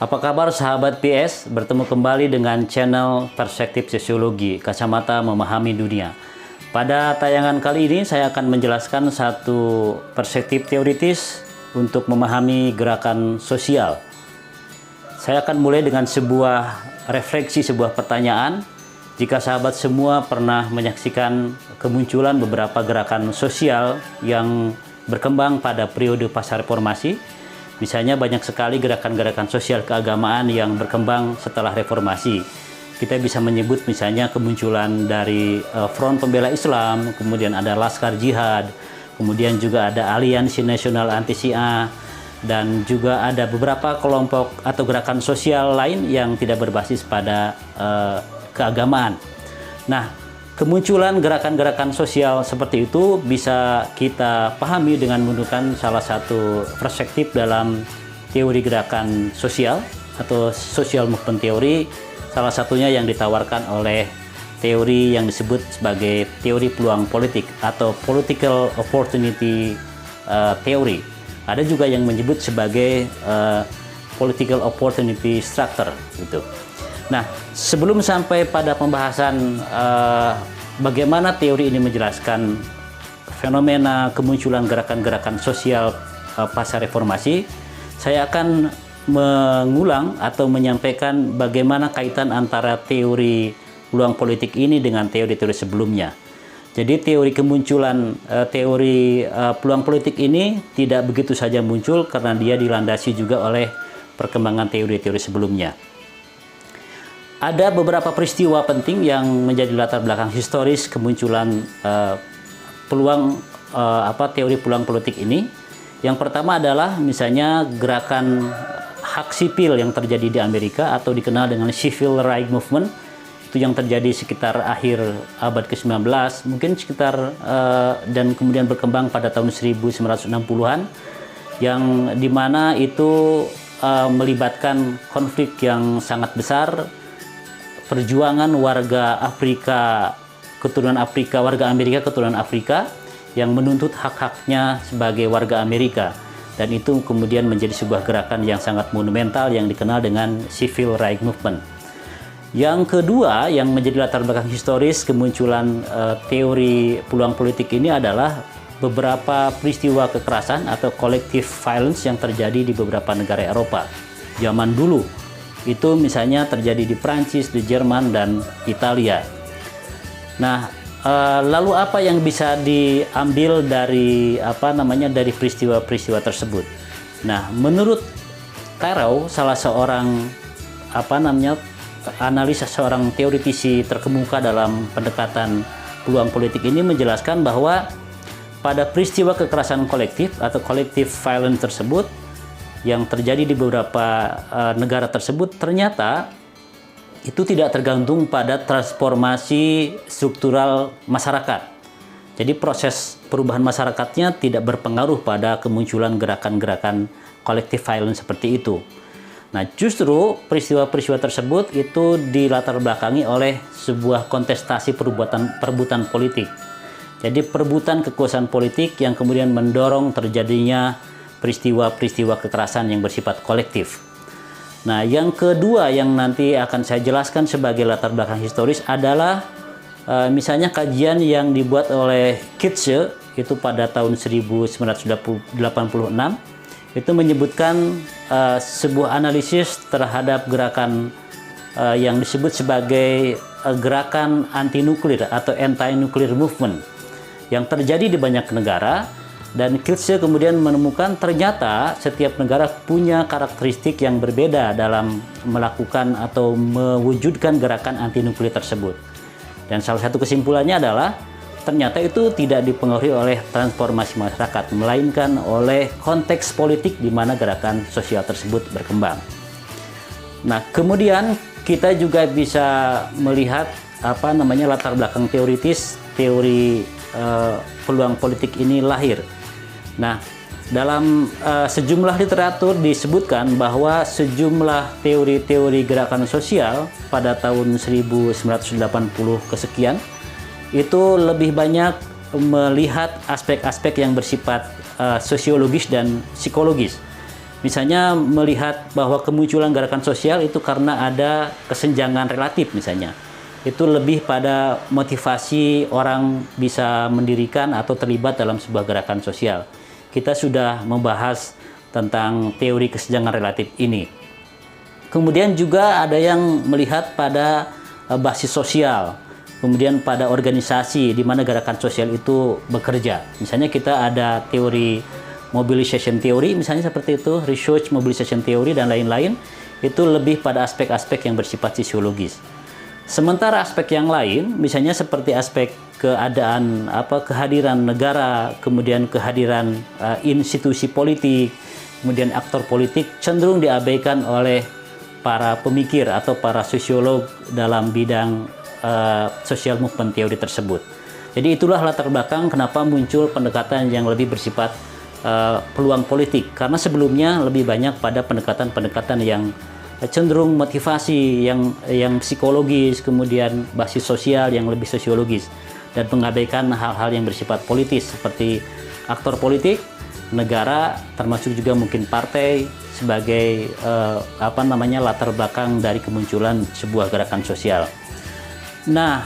Apa kabar sahabat PS? Bertemu kembali dengan channel Perspektif Sosiologi, Kacamata Memahami Dunia. Pada tayangan kali ini saya akan menjelaskan satu perspektif teoritis untuk memahami gerakan sosial. Saya akan mulai dengan sebuah refleksi, sebuah pertanyaan. Jika sahabat semua pernah menyaksikan kemunculan beberapa gerakan sosial yang berkembang pada periode pasca reformasi, misalnya banyak sekali gerakan-gerakan sosial keagamaan yang berkembang setelah reformasi. Kita bisa menyebut misalnya kemunculan dari Front Pembela Islam, kemudian ada Laskar Jihad, kemudian juga ada Aliansi Nasional Anti Syiah, dan juga ada beberapa kelompok atau gerakan sosial lain yang tidak berbasis pada keagamaan. Nah, kemunculan gerakan-gerakan sosial seperti itu bisa kita pahami dengan menggunakan salah satu perspektif dalam teori gerakan sosial atau social movement theory, salah satunya yang ditawarkan oleh teori yang disebut sebagai teori peluang politik atau political opportunity theory. Ada juga yang menyebut sebagai political opportunity structure gitu. Nah, sebelum sampai pada pembahasan bagaimana teori ini menjelaskan fenomena kemunculan gerakan-gerakan sosial pasca reformasi, saya akan mengulang atau menyampaikan bagaimana kaitan antara teori peluang politik ini dengan teori-teori sebelumnya. Jadi teori kemunculan teori peluang politik ini tidak begitu saja muncul karena dia dilandasi juga oleh perkembangan teori-teori sebelumnya. Ada beberapa peristiwa penting yang menjadi latar belakang historis kemunculan teori peluang politik ini. Yang pertama adalah misalnya gerakan hak sipil yang terjadi di Amerika atau dikenal dengan Civil Rights Movement, itu yang terjadi sekitar akhir abad ke-19, mungkin sekitar dan kemudian berkembang pada tahun 1960-an, yang dimana itu melibatkan konflik yang sangat besar, perjuangan warga Afrika keturunan Afrika, warga Amerika keturunan Afrika yang menuntut hak-haknya sebagai warga Amerika, dan itu kemudian menjadi sebuah gerakan yang sangat monumental yang dikenal dengan Civil Rights Movement. Yang kedua yang menjadi latar belakang historis kemunculan teori peluang politik ini adalah beberapa peristiwa kekerasan atau collective violence yang terjadi di beberapa negara Eropa zaman dulu. Itu misalnya terjadi di Prancis, di Jerman, dan Italia. Nah, lalu apa yang bisa diambil dari dari peristiwa-peristiwa tersebut? Nah, menurut Tarrow, salah seorang analis, seorang teoritisi terkemuka dalam pendekatan peluang politik ini menjelaskan bahwa pada peristiwa kekerasan kolektif atau collective violence tersebut yang terjadi di beberapa negara tersebut, ternyata itu tidak tergantung pada transformasi struktural masyarakat. Jadi proses perubahan masyarakatnya tidak berpengaruh pada kemunculan gerakan-gerakan collective violence seperti itu. Nah, justru peristiwa-peristiwa tersebut itu dilatar belakangi oleh sebuah kontestasi perebutan politik. Jadi perebutan kekuasaan politik yang kemudian mendorong terjadinya peristiwa-peristiwa kekerasan yang bersifat kolektif. Nah, yang kedua yang nanti akan saya jelaskan sebagai latar belakang historis adalah misalnya kajian yang dibuat oleh Kitzsche itu pada tahun 1986, itu menyebutkan sebuah analisis terhadap gerakan yang disebut sebagai gerakan anti-nuklir atau anti-nuclear movement yang terjadi di banyak negara. Dan Kitzsche kemudian menemukan ternyata setiap negara punya karakteristik yang berbeda dalam melakukan atau mewujudkan gerakan anti nuklir tersebut. Dan salah satu kesimpulannya adalah ternyata itu tidak dipengaruhi oleh transformasi masyarakat, melainkan oleh konteks politik di mana gerakan sosial tersebut berkembang. Nah, kemudian kita juga bisa melihat latar belakang teoritis teori peluang politik ini lahir. Nah, dalam sejumlah literatur disebutkan bahwa sejumlah teori-teori gerakan sosial pada tahun 1980 kesekian itu lebih banyak melihat aspek-aspek yang bersifat sosiologis dan psikologis. Misalnya melihat bahwa kemunculan gerakan sosial itu karena ada kesenjangan relatif misalnya. Itu lebih pada motivasi orang bisa mendirikan atau terlibat dalam sebuah gerakan sosial. Kita sudah membahas tentang teori kesenjangan relatif ini. Kemudian juga ada yang melihat pada basis sosial, kemudian pada organisasi di mana gerakan sosial itu bekerja. Misalnya kita ada teori mobilization theory, misalnya seperti itu, research mobilization theory dan lain-lain, itu lebih pada aspek-aspek yang bersifat sisiologis. Sementara aspek yang lain, misalnya seperti aspek keadaan kehadiran negara, kemudian kehadiran institusi politik, kemudian aktor politik cenderung diabaikan oleh para pemikir atau para sosiolog dalam bidang social movement teori tersebut. Jadi itulah latar belakang kenapa muncul pendekatan yang lebih bersifat peluang politik, karena sebelumnya lebih banyak pada pendekatan-pendekatan yang cenderung motivasi, yang psikologis, kemudian basis sosial yang lebih sosiologis, dan mengabaikan hal-hal yang bersifat politis seperti aktor politik, negara, termasuk juga mungkin partai sebagai latar belakang dari kemunculan sebuah gerakan sosial. Nah,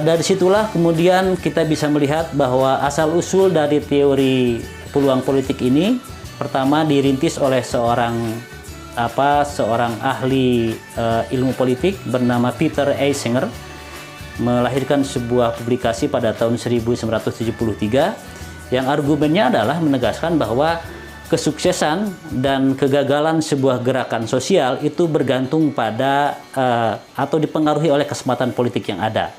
dari situlah kemudian kita bisa melihat bahwa asal-usul dari teori peluang politik ini pertama dirintis oleh seorang ahli ilmu politik bernama Peter A. Singer, melahirkan sebuah publikasi pada tahun 1973 yang argumennya adalah menegaskan bahwa kesuksesan dan kegagalan sebuah gerakan sosial itu bergantung pada atau dipengaruhi oleh kesempatan politik yang ada,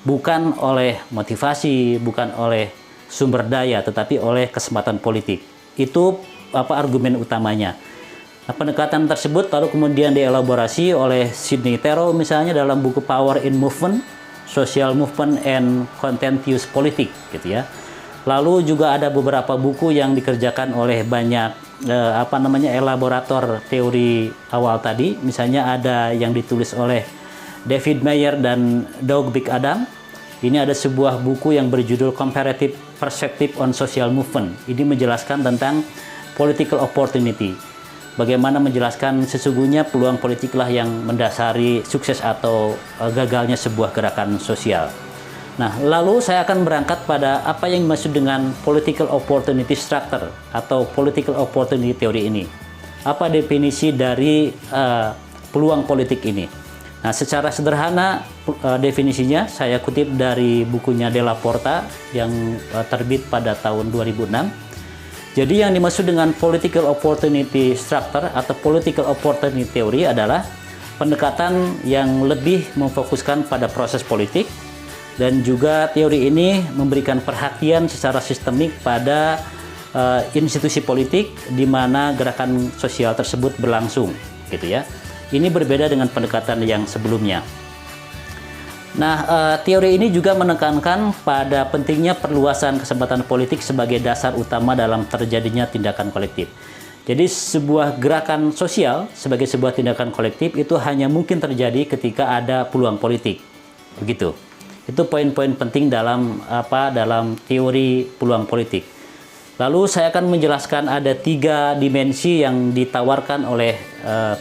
bukan oleh motivasi, bukan oleh sumber daya, tetapi oleh kesempatan politik. Itu argumen utamanya. Nah, pendekatan tersebut lalu kemudian dielaborasi oleh Sidney Terrell misalnya dalam buku Power in Movement, Social Movement and Contentious Politics, gitu ya. Lalu juga ada beberapa buku yang dikerjakan oleh banyak elaborator teori awal tadi. Misalnya ada yang ditulis oleh David Mayer dan Doug McAdam. Ini ada sebuah buku yang berjudul Comparative Perspective on Social Movement. Ini menjelaskan tentang political opportunity. Bagaimana menjelaskan sesungguhnya peluang politiklah yang mendasari sukses atau gagalnya sebuah gerakan sosial. Nah, lalu saya akan berangkat pada apa yang dimaksud dengan political opportunity structure atau political opportunity theory ini. Apa definisi dari peluang politik ini? Nah, secara sederhana definisinya saya kutip dari bukunya Della Porta yang terbit pada tahun 2006. Jadi yang dimaksud dengan political opportunity structure atau political opportunity theory adalah pendekatan yang lebih memfokuskan pada proses politik. Dan juga teori ini memberikan perhatian secara sistemik pada institusi politik di mana gerakan sosial tersebut berlangsung, gitu ya. Ini berbeda dengan pendekatan yang sebelumnya. Nah, teori ini juga menekankan pada pentingnya perluasan kesempatan politik sebagai dasar utama dalam terjadinya tindakan kolektif. Jadi sebuah gerakan sosial sebagai sebuah tindakan kolektif itu hanya mungkin terjadi ketika ada peluang politik, begitu. Itu poin-poin penting dalam teori peluang politik. Lalu saya akan menjelaskan ada 3 dimensi yang ditawarkan oleh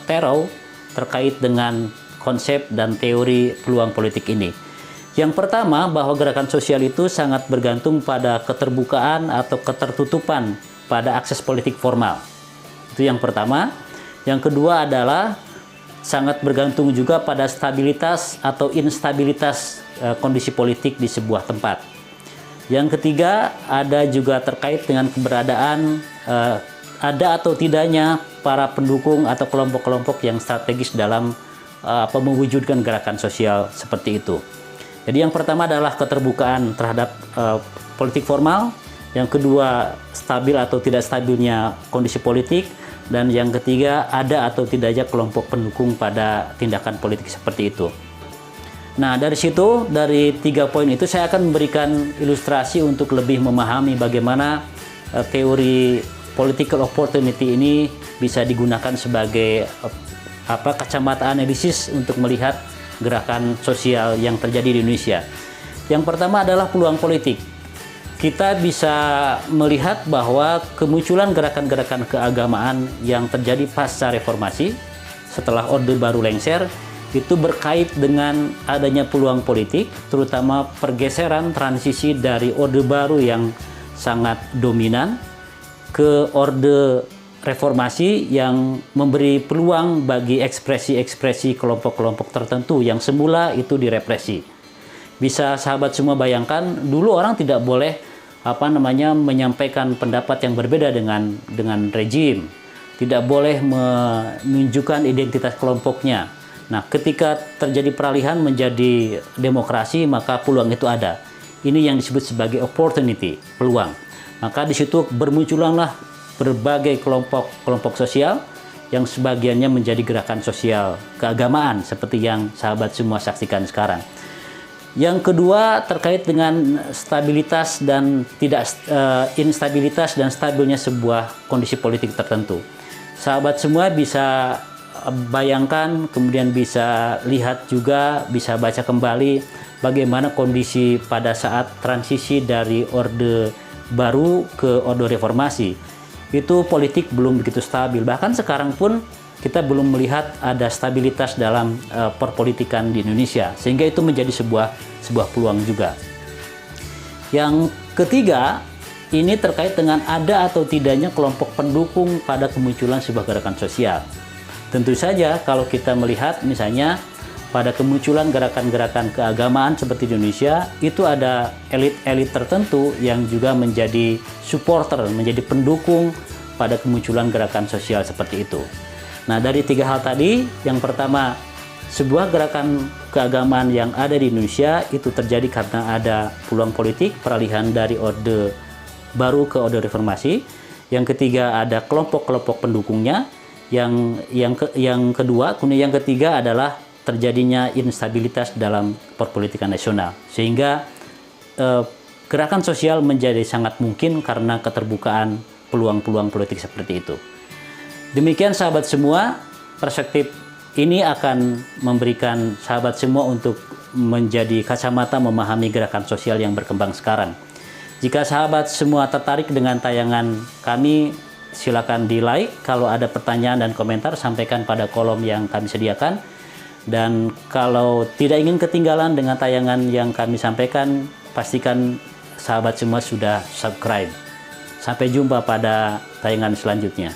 Terrell terkait dengan konsep dan teori peluang politik ini. Yang pertama, bahwa gerakan sosial itu sangat bergantung pada keterbukaan atau ketertutupan pada akses politik formal. Itu yang pertama. Yang kedua adalah sangat bergantung juga pada stabilitas atau instabilitas kondisi politik di sebuah tempat. Yang ketiga, ada juga terkait dengan keberadaan ada atau tidaknya para pendukung atau kelompok-kelompok yang strategis dalam mewujudkan gerakan sosial seperti itu. Jadi yang pertama adalah keterbukaan terhadap politik formal, yang kedua stabil atau tidak stabilnya kondisi politik, dan yang ketiga ada atau tidaknya kelompok pendukung pada tindakan politik seperti itu. Nah, dari situ, dari 3 poin itu saya akan memberikan ilustrasi untuk lebih memahami bagaimana teori political opportunity ini bisa digunakan sebagai kacamata analisis untuk melihat gerakan sosial yang terjadi di Indonesia. Yang pertama adalah peluang politik. kita bisa melihat bahwa kemunculan gerakan-gerakan keagamaan yang terjadi pasca reformasi setelah Orde Baru lengser itu berkait dengan adanya peluang politik, terutama pergeseran transisi dari Orde Baru yang sangat dominan ke Orde Reformasi yang memberi peluang bagi ekspresi-ekspresi kelompok-kelompok tertentu yang semula itu direpresi. Bisa sahabat semua bayangkan, dulu orang tidak boleh menyampaikan pendapat yang berbeda dengan rejim, tidak boleh menunjukkan identitas kelompoknya. Nah, ketika terjadi peralihan menjadi demokrasi, maka peluang itu ada. Ini yang disebut sebagai opportunity, peluang. Maka di situ bermunculanlah berbagai kelompok sosial yang sebagiannya menjadi gerakan sosial keagamaan seperti yang sahabat semua saksikan sekarang. Yang kedua terkait dengan stabilitas dan instabilitas dan stabilnya sebuah kondisi politik tertentu. Sahabat semua bisa bayangkan, kemudian bisa lihat juga, bisa baca kembali bagaimana kondisi pada saat transisi dari Orde Baru ke Orde Reformasi. Itu politik belum begitu stabil. Bahkan sekarang pun kita belum melihat ada stabilitas dalam perpolitikan di Indonesia. Sehingga itu menjadi sebuah peluang juga. Yang ketiga, ini terkait dengan ada atau tidaknya kelompok pendukung pada kemunculan sebuah gerakan sosial. Tentu saja kalau kita melihat misalnya pada kemunculan gerakan-gerakan keagamaan seperti di Indonesia, itu ada elit-elit tertentu yang juga menjadi supporter, menjadi pendukung pada kemunculan gerakan sosial seperti itu. Nah, dari tiga hal tadi, yang pertama, sebuah gerakan keagamaan yang ada di Indonesia itu terjadi karena ada peluang politik, peralihan dari Orde Baru ke Orde Reformasi. Yang ketiga, ada kelompok-kelompok pendukungnya. Yang kedua, kemudian yang ketiga adalah terjadinya instabilitas dalam perpolitikan nasional, sehingga gerakan sosial menjadi sangat mungkin karena keterbukaan peluang-peluang politik seperti itu. Demikian sahabat semua, perspektif ini akan memberikan sahabat semua untuk menjadi kacamata memahami gerakan sosial yang berkembang sekarang. Jika sahabat semua tertarik dengan tayangan kami, silakan di like. Kalau ada pertanyaan dan komentar, sampaikan pada kolom yang kami sediakan. Dan kalau tidak ingin ketinggalan dengan tayangan yang kami sampaikan, pastikan sahabat semua sudah subscribe. Sampai jumpa pada tayangan selanjutnya.